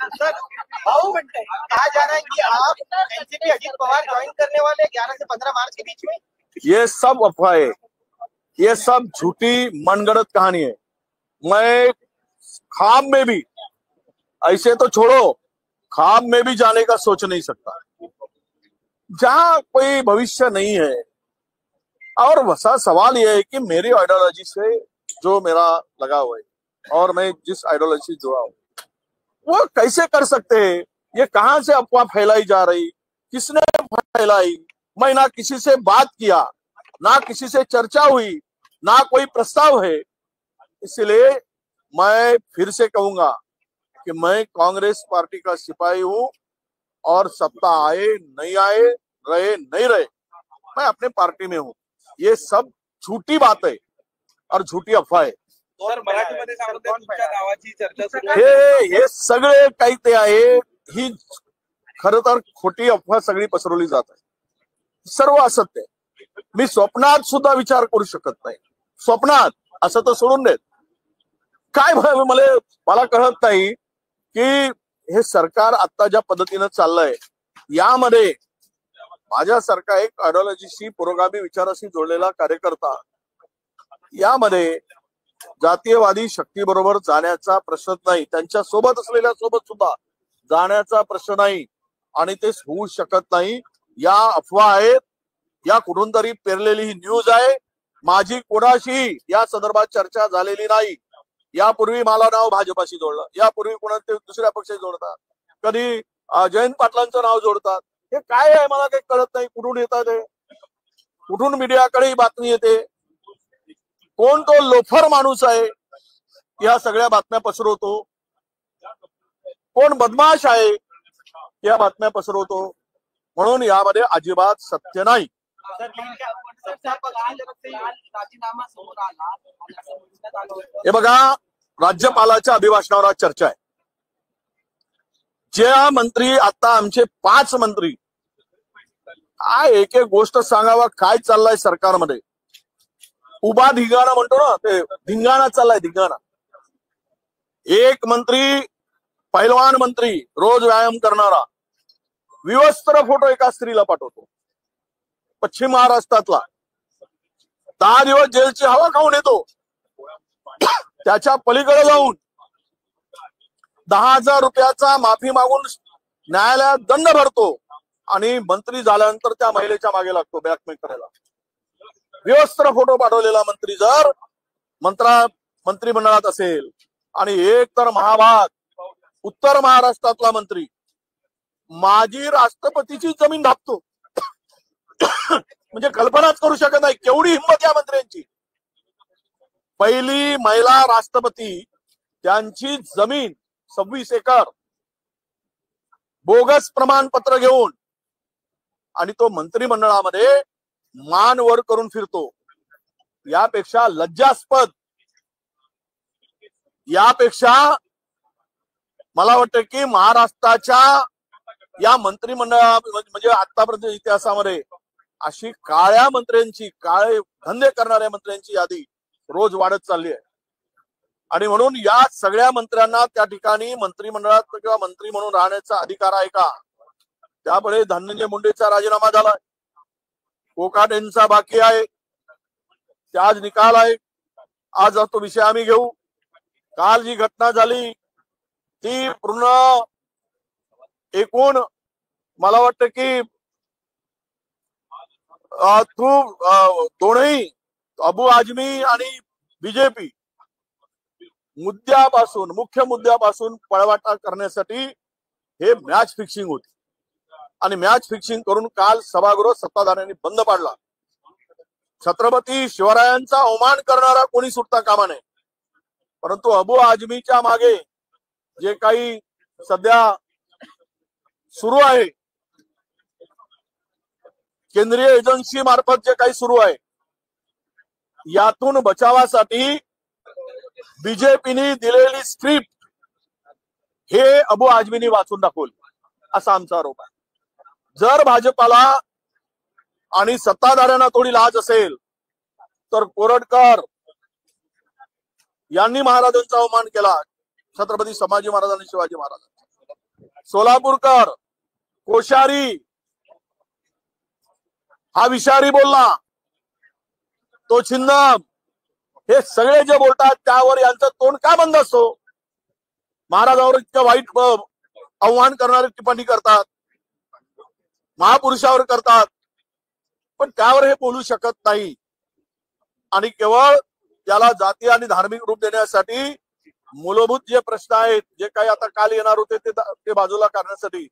Sir भाऊ कहा जा रहा है कि आप एनसीपी अजीत पवार ज्वाइन करने वाले 11 से 15 मार्च के बीच में। ये सब अफवाह है, ये सब झूठी मनगढ़ंत कहानी है। मैं ख्वाब में भी, ऐसे तो छोड़ो, ख्वाब में भी जाने का सोच नहीं सकता जहां कोई भविष्य नहीं है। और वैसा सवाल यह है कि मेरी आइडियोलॉजी से जो मेरा लगा हुआ है और मैं जिस आइडियोलॉजी से जुड़ा हूं वो कैसे कर सकते हैं? ये कहां से अफवाह फैलाई जा रही, किसने फैलाई? मैं ना किसी से बात किया, ना किसी से चर्चा हुई, ना कोई प्रस्ताव है। इसलिए मैं फिर से कहूंगा कि मैं कांग्रेस पार्टी का सिपाही हूं और सत्ता आए नहीं आए, रहे नहीं रहे, मैं अपने पार्टी में हूं। ये सब झूठी बात है और झूठी अफवाह है। हे सगळे काही ते आहे, ही खरं तर खोटी अफवा सगळी पसरवली जात आहे, सर्व असत्य आहे। मी स्वप्नात सुद्धा विचार करू शकत नाही, स्वप्नात असं तर सोडून देत। काय मला कळत नाही की हे सरकार आता ज्या पद्धतीनं चाललंय यामध्ये माझ्यासारखा एक आयडियोलॉजीशी पुरोगामी विचाराशी जोडलेला कार्यकर्ता यामध्ये जातीयवादी शक्ती बरोबर जाण्याचा प्रश्न नाही, त्यांच्या सोबत असलेल्या सोबत सुद्धा जाण्याचा प्रश्न नाही आणि ते होऊ शकत नाही। या अफवा आहेत, या कुठून तरी पेरलेली ही न्यूज आहे। माझी कोणाशी या संदर्भात चर्चा झालेली नाही। यापूर्वी मला नाव भाजपाशी जोडलं, यापूर्वी कोणाचे दुसऱ्या पक्षाशी जोडतात, कधी जयंत पाटलांचं नाव जोडतात। हे काय आहे मला काही कळत नाही, कुठून येतात हे, कुठून मीडियाकडे ही बातमी येते, कोण तो लोफर माणूस आहे या सगळ्या बातम्या पसरवतो, कोण बदमाश आहे या बातम्या पसरवतो। म्हणून यामध्ये अजिबात सत्य नाही। हे बघा, राज्यपालाच्या अभिभाषणावर आज चर्चा आहे। ज्या मंत्री आता आमचे 5 मंत्री काय एक एक गोष्ट सांगावा काय चाललंय सरकारमध्ये, उभा धिंगाणा म्हणतो ना, ते धिंगाणा चाललाय, धिंगाणा। एक मंत्री, पैलवान मंत्री, रोज व्यायाम करणारा, विवस्त्र फोटो एका स्त्रीला पाठवतो पश्चिम महाराष्ट्रातला, 10 दिवस जेलची हवा खाऊन येतो, त्याच्या पलीकडे जाऊन 10,000 रुपयाचा माफी मागून न्यायालयात दंड भरतो आणि मंत्री झाल्यानंतर त्या महिलेच्या मागे लागतो ब्लॅकमेल करायला। विवस्त्र फोटो पाठवलेला मंत्री जर मंत्रिमंडळात असेल आणि एक तर महाभाग उत्तर महाराष्ट्रातला मंत्री माजी राष्ट्रपतीची जमीन धापतो, म्हणजे कल्पनाच करू शकत नाही केवढी हिंमत या मंत्र्यांची। पहिली महिला राष्ट्रपती, त्यांची जमीन 26 एकर बोगस प्रमाणपत्र घेऊन आणि तो मंत्रिमंडळामध्ये मान वर करून फिरतो। यापेक्षा लज्जास्पद, यापेक्षा मला वाटतं की महाराष्ट्राच्या या मंत्रिमंडळा म्हणजे आतापर्यंत इतिहासामध्ये अशी काळ्या मंत्र्यांची, काळे धंदे करणाऱ्या मंत्र्यांची यादी रोज वाढत चालली आहे। आणि म्हणून या सगळ्या मंत्र्यांना त्या ठिकाणी मंत्रिमंडळात किंवा मंत्री म्हणून राहण्याचा अधिकार आहे का? त्यामुळे धनंजय मुंडेचा राजीनामा झालाय, कोकाटेंचा बाकी आहे, ते आज निकाल आहे, आज तो विषय आम्ही घेऊ। काल जी घटना झाली ती पूर्ण एकूण मला वाटतं की दोन्ही अबू आझमी आणि बीजेपी मुख्य मुद्द्यापासून पळवाटा करण्यासाठी हे मॅच फिक्सिंग होती आणि मॅच फिक्सिंग करून काल सभागृह सत्ताधाऱ्यांनी बंद पाडला। छत्रपती शिवरायांचा अवमान करणारा कोणी सुटता कामा नये, परंतु अबू आझमीच्या मागे जे काही सध्या सुरू आहे, केंद्रीय एजन्सी मार्फत जे काही सुरू आहे, यातून बचावासाठी बीजेपीने दिलेली स्क्रिप्ट हे अबू आझमीने वाचून दाखवली असा आमचा आरोप आहे। जर भाजपाला आणि सत्ताधाऱ्यांना थोडी लाज असेल तर कोरटकर यांनी महाराजांचा अवमान केला, छत्रपती संभाजी महाराज आणि शिवाजी महाराज। सोलापूरकर, कोश्यारी, हा विषारी बोलला, तो छिन्नम, हे सगळे जे बोलतात त्यावर यांचं तोंड का बंद असतो? महाराजांवर इतकं वाईट आव्हान करणारी टिप्पणी करतात, महापुरुषावर करतात, पण त्यावर हे बोलू शकत नाही. आणि केवळ त्याला जाती आणि धार्मिक रूप देण्यासाठी मूलभूत जे प्रश्न आहेत, जे काही आता काल येणार होते ते बाजूला करण्यासाठी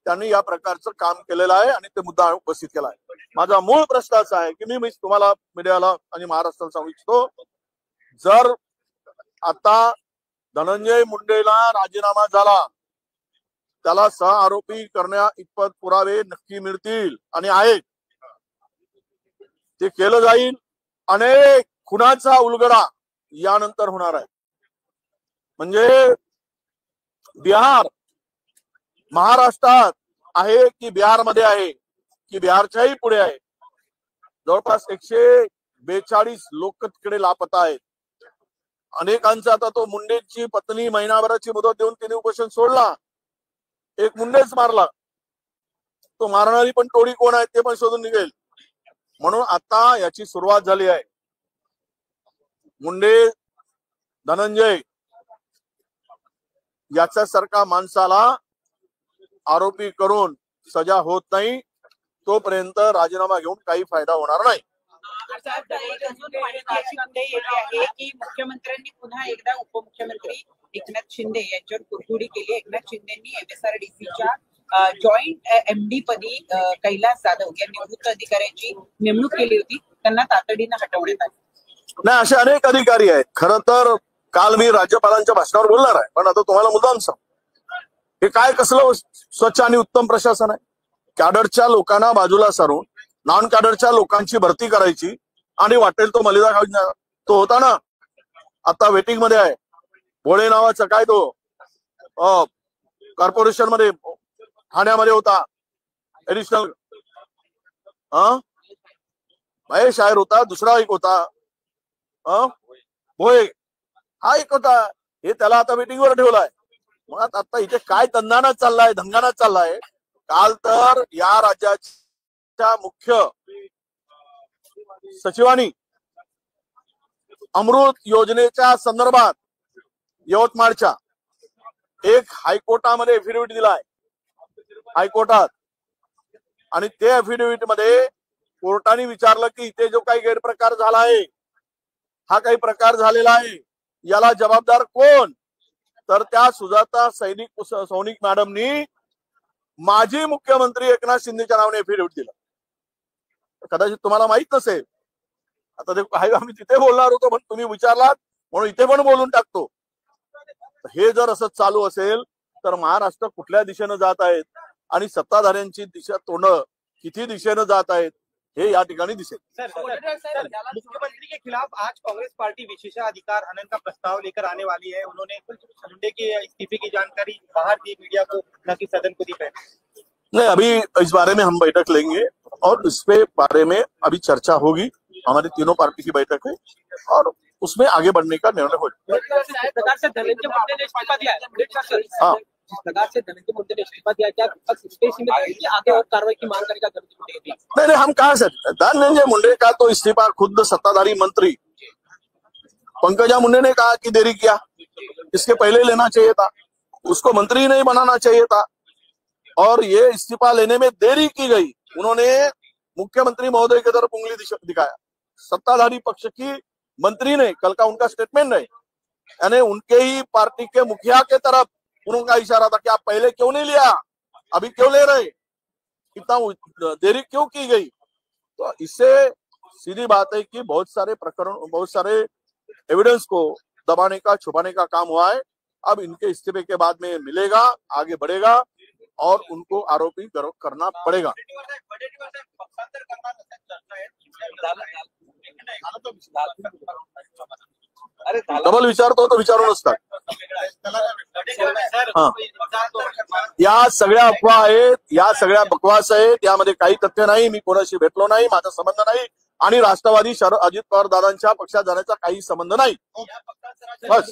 त्यांनी या प्रकारचं काम केलेलं आहे आणि ते मुद्दा उपस्थित केला आहे. माझा मूळ प्रश्न असा आहे की मी तुम्हाला मीडियाला आणि महाराष्ट्राला सांगू इच्छितो, जर आता धनंजय मुंडेला राजीनामा झाला, त्याला सह आरोपी करण्या इतपत पुरावे नक्की मिळतील आणि आहेत, ते केलं जाईल. अनेक खुनाचा उलगडा यानंतर होणार आहे. म्हणजे बिहार महाराष्ट्रात आहे की बिहारमध्ये आहे की बिहारच्याही पुढे आहे, जवळपास 142 लोक तिकडे लापता आहेत. अनेकांचा आता तो मुंडेची पत्नी महिनाभराची मुदत देऊन तिने उपोषण सोडला, एक मुंडेच मारला, तो मारणारी पण टोळी कोण आहे ते पण शोधून निघेल. म्हणून आता याची सुरुवात झाली आहे. मुंडे धनंजय याच्यासारखा माणसाला आरोपी करून सजा होत नाही तोपर्यंत राजीनामा घेऊन काही फायदा होणार नाही. की मुख्यमंत्र्यांनी पुन्हा एकदा उपमुख्यमंत्री एकनाथ शिंदे यांच्यावर कुरघोडी केली. एकनाथ शिंदेंनी MSRDCच्या जॉईंट MD पदी कैलास जाधव या निवृत्त अधिकाऱ्यांची नेमणूक केली होती, त्यांना तातडीनं हटवण्यात आले. नाही, असे अनेक अधिकारी आहेत. खरं तर काल मी राज्यपालांच्या भाषणावर बोलणार आहे, पण आता तुम्हाला मुद्दाम सांग, हे काय कसलं स्वच्छ आणि उत्तम प्रशासन आहे? कॅडरच्या लोकांना बाजूला सारून नॉन कॅडरच्या लोकांची भरती करायची आणि वाटेल तो मलिदा खाऊ. तो होता ना, आता वेटिंग मध्ये आहे, भोळे नावाचा काय तो कॉर्पोरेशन मध्ये ठाण्यामध्ये होता, एडिशनल महेश आयर होता, दुसरा एक होता भोळे, हा एक होता. हे त्याला आता वेटिंगवर ठेवलाय. मग आता इथे काय दंगाना चाललाय. काल तर या राज्याच्या मुख्य सचिवांनी अमृत योजनेच्या संदर्भात यवतमाळच्या एक हायकोर्टामध्ये एफिडेव्हिट दिलाय, हायकोर्टात. आणि ते एफिडेव्हिट मध्ये कोर्टाने विचारलं की इथे जो काही गैरप्रकार झाला आहे, हा काही प्रकार झालेला आहे, याला जबाबदार कोण? तर त्या सुजाता सौनिक मॅडमनी माजी मुख्यमंत्री एकनाथ शिंदेच्या नावाने एफिडेव्हिट दिलं. कदाचित तुम्हाला माहित नसेल, आता ते आम्ही तिथे बोलणार होतो पण तुम्ही विचारलात म्हणून इथे पण बोलून टाकतो. हे जर असं चालू असेल तर महाराष्ट्र कुठल्या दिशेनं जात आहेत आणि सत्ताधाऱ्यांची दिशा तोंड किती दिशेनं जात आहेत हे या ठिकाणी दिसेल. मुख्यमंत्री के खिलाफ आज कांग्रेस पार्टी विशेषाधिकार हनन का प्रस्ताव लेकर आने वाली है. उन्होंने मुंडे के इस्तीफे की जानकारी बाहर दी मीडिया को, न कि सदन को दी पहले. नहीं, अभी इस बारे में हम बैठक लेंगे और इस पे बारे में अभी चर्चा होगी. हमारी तीनों पार्टी की बैठक है और उसमें आगे बढ़ने का निर्णय होगा. हाँ, जिस प्रकार से धनंजय मुंडे ने इस्तीफा दिया, क्या आगे और कार्रवाई की मांग करेगा धनंजय मुंडे? नहीं, हम कहा सकते, धनंजय मुंडे का तो इस्तीफा खुद सत्ताधारी मंत्री पंकजा मुंडे ने कहा कि देरी किया, इसके पहले लेना चाहिए था, उसको मंत्री नहीं बनाना चाहिए था और ये इस्तीफा लेने में देरी की गई. उन्होंने मुख्यमंत्री महोदय की तरफ उंगली दिखाया. सत्ताधारी पक्ष की मंत्री ने, कल का उनका स्टेटमेंट है, यानी उनके ही पार्टी के मुखिया के तरफ उनका इशारा था कि आप पहले क्यों नहीं लिया, अभी क्यों ले रहे, इतना देरी क्यों की गई. तो इससे सीधी बात है कि बहुत सारे प्रकरण, बहुत सारे एविडेंस को दबाने का, छुपाने का काम हुआ है. अब इनके इस्तीफे के बाद में मिलेगा, आगे बढ़ेगा और उनको आरोपी करना पड़ेगा. डबल विचारतो तो विचारूनच टाक. हा, या सगळ्या अफवा आहेत, या सगळ्या बकवास आहेत, यामध्ये काही तथ्य नाही. मी कोणाशी भेटलो नाही, माझा संबंध नाही आणि राष्ट्रवादी अजित पवार दादांच्या पक्षात जाण्याचा काही संबंध नाही. बस.